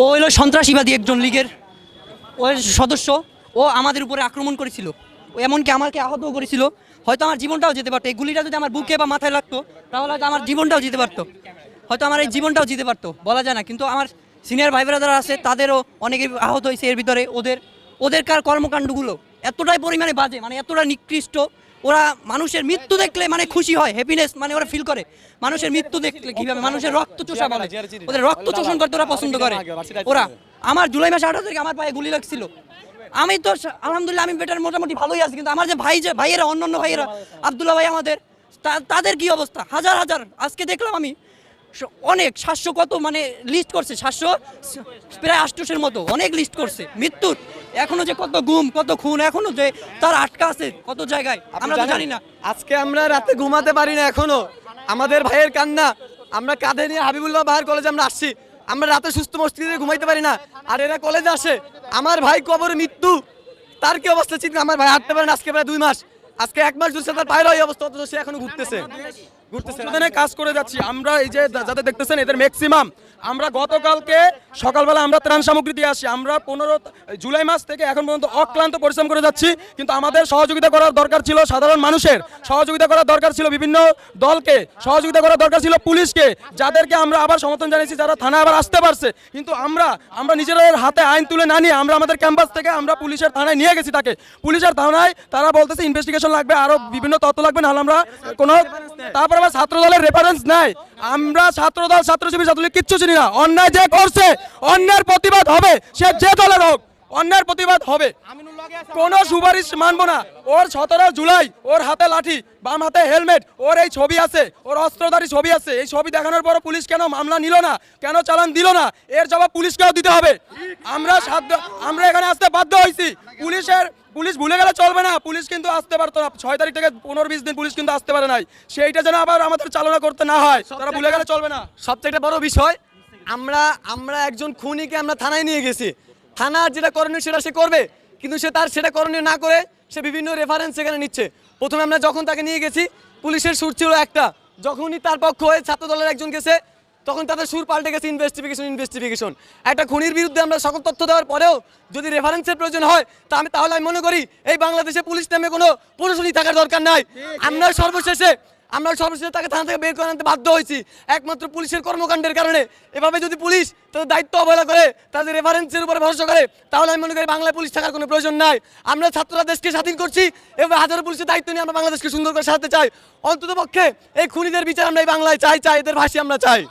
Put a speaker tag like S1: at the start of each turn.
S1: ও হলো সন্ত্রাসীবাদী একজন লীগের ও সদস্য। ও আমাদের উপরে আক্রমণ করেছিল, ও এমনকি আমাকে আহতও করেছিল। হয়তো আমার জীবনটাও যেতে পারতো, এই গুলিটা যদি আমার বুকে বা মাথায় লাগতো তাহলে হয়তো আমার জীবনটাও যেতে পারতো, হয়তো আমার এই জীবনটাও যেতে পারতো, বলা যায় না। কিন্তু আমার সিনিয়র ভাই ব্রাদার আছে, তাদেরও অনেকে আহত হয়েছে। এর ভিতরে ওদের কর্মকাণ্ডগুলো এতটাই পরিমাণে বাজে, মানে এতটা নিকৃষ্ট। ওরা মানুষের মৃত্যু দেখলে মানে খুশি হয়, হ্যাপিনেস মানে ওরা ফিল করে। মানুষের মৃত্যু দেখলে কীভাবে মানুষের রক্ত চোষা বলে, ওদের রক্ত শোষণ করতে ওরা পছন্দ করে। ওরা আমার জুলাই মাসে 18 তারিখে আমার পায়ে গুলি লাগছিল। আমি তো আলহামদুলিল্লাহ আমি বেটার মোটামুটি ভালোই আছি, কিন্তু আমার যে ভাইয়েরা অন্য ভাইয়েরা আব্দুল্লাহ ভাই আমাদের, তাদের কি অবস্থা? হাজার হাজার আজকে দেখলাম আমি অনেক 700 কত মানে লিস্ট করছে, 700 প্রায় 800-এর মতো অনেক লিস্ট করছে মৃত্যুর। এখনো যে কত গুম কত খুন এখনো যে তার আটকা আছে কত জায়গায় আমরা তো জানি না।
S2: আজকে আমরা রাতে ঘুমাতে পারি না, এখনো আমাদের ভাইয়ের কান্না। আমরা কাঁধে নিয়ে হাবিবুল্লাহ বাহার কলেজে আমরা আসছি, আমরা রাতে সুস্থ মস্তিষ্কে ঘুমাইতে পারি না, আর এরা কলেজে আসে। আমার ভাই কবরে মৃত্যু, তার কি অবস্থা চিন্তা। আমার ভাই হাঁটতে পারে না আজকে প্রায় 2 মাস, আজকে 1 মাস ধরে তার পায়ের এই অবস্থা, অথচ সে এখনো ঘুরতেছে।
S3: কাজ করে যাচ্ছি আমরা। এই যে যাদের দেখতেছেন এদের ম্যাক্সিমাম আমরা গতকালকে সকালবেলা আমরা ত্রাণ সামগ্রী দিয়ে আসি। আমরা 15 জুলাই মাস থেকে এখন পর্যন্ত অক্লান্ত পরিশ্রম করে যাচ্ছি, কিন্তু আমাদের সহযোগিতা করার দরকার ছিল সাধারণ মানুষের, সহযোগিতা করার দরকার ছিল বিভিন্ন দলকে, সহযোগিতা করার দরকার ছিল পুলিশকে, যাদেরকে আমরা আবার সমর্থন জানিয়েছি, যারা থানায় আবার আসতে পারছে। কিন্তু আমরা নিজেদের হাতে আইন তুলে না নিয়ে আমরা আমাদের ক্যাম্পাস থেকে আমরা পুলিশের থানায় নিয়ে গেছি তাকে। পুলিশের থানায় তারা বলতেছে ইনভেস্টিগেশন লাগবে, আরো বিভিন্ন তথ্য লাগবে, নাহলে আমরা কোনো। তারপর আবার ছাত্র দলের রেফারেন্স নাই। আমরা ছাত্রদল ছাত্রজীবী ছাত্রলীগ কিচ্ছু চিনি না। অন্যায় যে করছে অন্যায়ের প্রতিবাদ হবে, সে যে দলের হোক, অন্যায়ের প্রতিবাদ হবে। কোনো সুপারিশ মানবো না। ওর 17 জুলাই ওর হাতে লাঠি, বাম হাতে হেলমেট, ওর এই ছবি আছে, ওর অস্ত্রধারী ছবি আছে। এই ছবি দেখানোর পর পুলিশ কেন মামলা নিল না, কেন চালান দিল না, এর জবাব পুলিশকেও দিতে হবে। আমরা এখানে আসতে বাধ্য হয়েছি। পুলিশ ভুলে গেলে চলবে না। পুলিশ কিন্তু আসতে পারতো না 6 তারিখ থেকে 15-20 দিন পুলিশ কিন্তু আসতে পারে নাই। সেইটা যেন আবার আমাদের চালনা করতে না হয়, তারা ভুলে গেলে চলবে না।
S2: সবথেকে বড় বিষয়, আমরা একজন খুনিকে আমরা থানায় নিয়ে গেছি। থানার যেটা করণীয় সেটা সে করবে, কিন্তু সে তার সেটা করণীয় না করে সে বিভিন্ন রেফারেন্স সেখানে নিচ্ছে। প্রথমে আমরা যখন তাকে নিয়ে গেছি পুলিশের সুর ছিল একটা, যখনই তার পক্ষ হয়ে ছাত্র দলের একজন গেছে তখন তাদের সুর পাল্টে গেছে ইনভেস্টিগেশন। একটা খুনির বিরুদ্ধে আমরা সকল তথ্য দেওয়ার পরেও যদি রেফারেন্সের প্রয়োজন হয় তাহলে আমি মনে করি এই বাংলাদেশে পুলিশ নামে কোনো প্রশাসনিক থাকার দরকার নাই। আমরা সর্বশেষে তাকে থানা থেকে বের করে আনতে বাধ্য হয়েছি একমাত্র পুলিশের কর্মকাণ্ডের কারণে। এভাবে যদি পুলিশ তাদের দায়িত্ব অবহেলা করে, তাদের রেফারেন্সের উপরে ভরসা করে, তাহলে আমি মনে করি বাংলায় পুলিশ থাকার কোনো প্রয়োজন নাই। আমরা ছাত্ররা দেশকে স্বাধীন করছি, এভাবে হাজারো পুলিশের দায়িত্ব নিয়ে আমরা বাংলাদেশকে সুন্দর করে সাজাতে চাই। অন্ততপক্ষে এই খুনিদের বিচার আমরা এই বাংলায় চাই, এদের ভাষী আমরা চাই।